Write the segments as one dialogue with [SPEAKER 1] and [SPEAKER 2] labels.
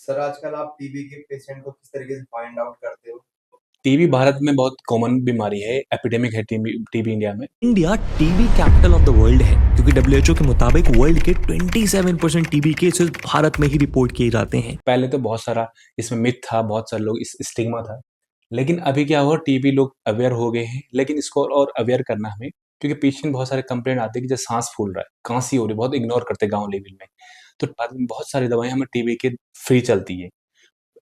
[SPEAKER 1] Sir आजकल आप TB के पेशेंट को किस तरीके से फाइंड आउट करते हो?
[SPEAKER 2] टीबी भारत में बहुत कॉमन बीमारी है, एपिडेमिक है टीबी टीबी इंडिया में।
[SPEAKER 3] India TB capital of the world है क्योंकि डब्ल्यूएचओ के मुताबिक वर्ल्ड के 27% टीबी केसेस भारत में ही रिपोर्ट किए जाते हैं।
[SPEAKER 2] पहले तो बहुत सारा इसमें मिथ था, बहुत सारे लोग इस स्टिग्मा था। लेकिन अभी क्या हुआ, टीबी लोग अवेयर हो गए हैं, लेकिन इसको और अवेयर करना हमें, क्योंकि पेशेंट बहुत सारे कंप्लेंट आते हैं कि जैसे सांस फूल रहा है, खांसी हो रही है, बहुत इग्नोर करते हैं गाँव लेवल में। तो बाद में बहुत सारी दवाएँ हमें टीबी के फ्री चलती है।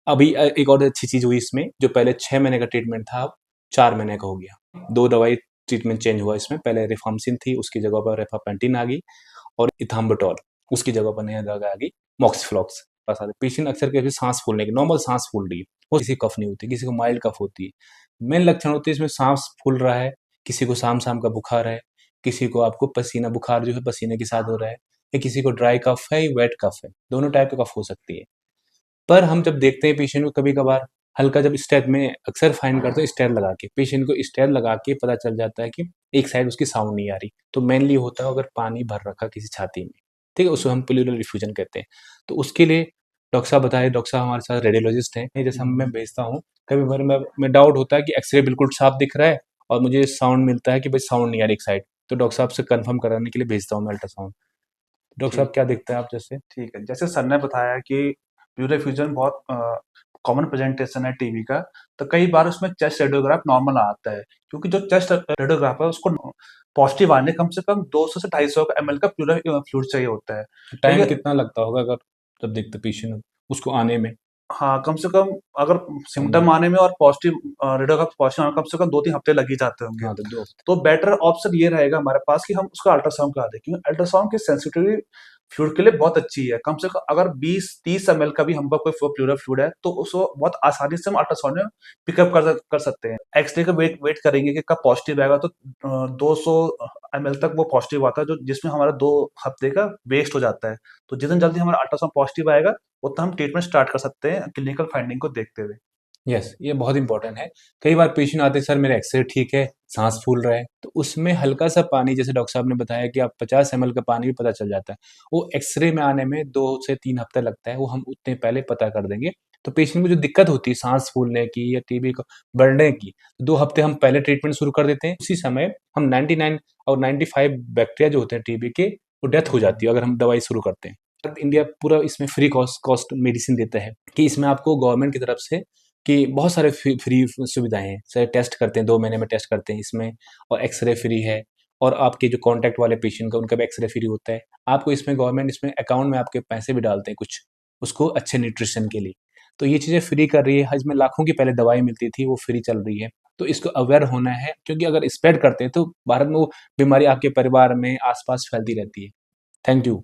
[SPEAKER 2] अभी एक और अच्छी चीज़ हुई इसमें, जो पहले 6 महीने का ट्रीटमेंट था, अब 4 महीने का हो गया। 2 दवाई ट्रीटमेंट चेंज हुआ इसमें, पहले रिफाम्सिन थी, उसकी जगह पर रिफापेंटिन आ गई और इथाम्बुटोल, उसकी जगह पर नया दवा आ गई मॉक्सिफ्लॉक्स। बस पेशेंट अक्सर कहते हैं सांस फूलने की, नॉर्मल सांस फूल रही है, वो किसी को कफ नहीं होती, किसी को माइल्ड कफ होती है। मेन लक्षण होते हैं इसमें सांस फूल रहा है, किसी को शाम-शाम का बुखार है, किसी को आपको पसीना बुखार जो है पसीने के साथ हो रहा है, या किसी को ड्राई कफ है या वेट कफ है, दोनों टाइप का कफ हो सकती है। पर हम जब देखते हैं पेशेंट को कभी-कभार हल्का जब स्टेट में अक्सर फाइंड करते हैं स्टेर लगा के, पेशेंट को स्टेर लगा के पता चल जाता है कि एक साइड उसकी साउंड नहीं आ रही। तो मेनली होता है अगर पानी भर रखा किसी छाती में, ठीक है? उसको हम प्लूरल डिफ्यूजन कहते हैं। तो उसके लिए डॉक्टर साहब बताए, डॉक्टर साहब हमारे साथ रेडियोलॉजिस्ट हैं, जैसे हम मैं भेजता हूँ, कभी-कभार मैं डाउट होता है कि एक्स-रे बिल्कुल साफ दिख रहा है और मुझे साउंड मिलता है कि भाई साउंड नहीं आ रही एक साइड, तो डॉक्टर साहब से कन्फर्म कराने के लिए भेजता हूँ मैं अल्ट्रासाउंड। डॉक्टर साहब
[SPEAKER 4] ठीक
[SPEAKER 2] क्या देखते हैं आप जैसे?
[SPEAKER 4] ठीक है। जैसे सर ने बताया कि प्लूरल फ्यूजन बहुत कॉमन प्रेजेंटेशन है टीबी का, तो कई बार उसमें चेस्ट रेडियोग्राफ नॉर्मल आता है, क्योंकि जो चेस्ट रेडियोग्राफ है उसको पॉजिटिव आने कम से कम 200 से 250 एमएल का प्लूरल फ्लूइड चाहिए होता है। तो
[SPEAKER 2] टाइम
[SPEAKER 4] ये
[SPEAKER 2] कितना लगता होगा अगर जब देखते पेशेंट उसको आने में?
[SPEAKER 4] हाँ, कम से कम अगर
[SPEAKER 2] समझे?
[SPEAKER 4] सिम्पटम आने में और पॉजिटिव रेडियोग्राफ पॉजिटिव आने में कम से कम 2-3 हफ्ते लग ही जाते होंगे।
[SPEAKER 2] हाँ, तो 2 हफ्ते।
[SPEAKER 4] तो बेटर ऑप्शन ये रहेगा हमारे पास कि हम उसका अल्ट्रासाउंड करा दें, क्योंकि अल्ट्रासाउंड की सेंसिटिविटी फ्लूइड के लिए बहुत अच्छी है। कम से कम अगर 20-30 एमएल का भी हम पास कोई प्लूरल फ्लूइड है, तो उसको बहुत आसानी से हम अल्ट्रासाउंड में पिकअप कर सकते हैं। एक्स-रे का वेट वेट करेंगे कि कब पॉजिटिव आएगा, तो 200 एमएल तक वो पॉजिटिव आता है, जो जिसमें हमारा 2 हफ्ते का वेस्ट हो जाता है। तो जितना जल्दी हमारा अल्ट्रासाउंड पॉजिटिव आएगा, उतना हम ट्रीटमेंट स्टार्ट कर सकते हैं क्लिनिकल फाइंडिंग को देखते हुए।
[SPEAKER 2] यस, ये बहुत इंपॉर्टेंट है। कई बार पेशेंट आते हैं, सर मेरा एक्स-रे ठीक है, साँस फूल रहा है, तो उसमें हल्का-सा पानी, जैसे डॉक्टर साहब ने बताया कि आप 50 एमएल का पानी भी पता चल जाता है। वो एक्स-रे में आने में 2 से 3 हफ्ते लगता है, वो हम उतने पहले पता कर देंगे। तो पेशेंट को जो दिक्कत होती है साँस फूलने की या टीबी को बढ़ने की, 2 हफ्ते हम पहले ट्रीटमेंट शुरू कर देते हैं। उसी समय हम 99 और 95 बैक्टीरिया जो होते हैं टीबी के, वो डेथ हो जाती है अगर हम दवाई शुरू करते हैं। इंडिया पूरा इसमें फ्री कॉस्ट मेडिसिन देता है, कि इसमें आपको गवर्नमेंट की तरफ से कि बहुत सारे फ्री सुविधाएँ हैं। सर टेस्ट करते हैं, 2 महीने में टेस्ट करते हैं इसमें, और एक्स-रे फ्री है, और आपके जो कॉन्टैक्ट वाले पेशेंट का उनका भी एक्स-रे फ्री होता है। आपको इसमें गवर्नमेंट इसमें अकाउंट में आपके पैसे भी डालते हैं कुछ, उसको अच्छे न्यूट्रिशन के लिए। तो ये चीज़ें फ्री कर रही है, इसमें लाखों की पहले दवाई मिलती थी, वो फ्री चल रही है। तो इसको अवेयर होना है, क्योंकि अगर स्प्रेड करते हैं तो भारत में वो बीमारी आपके परिवार में आस-पास फैलती रहती है। Thank you.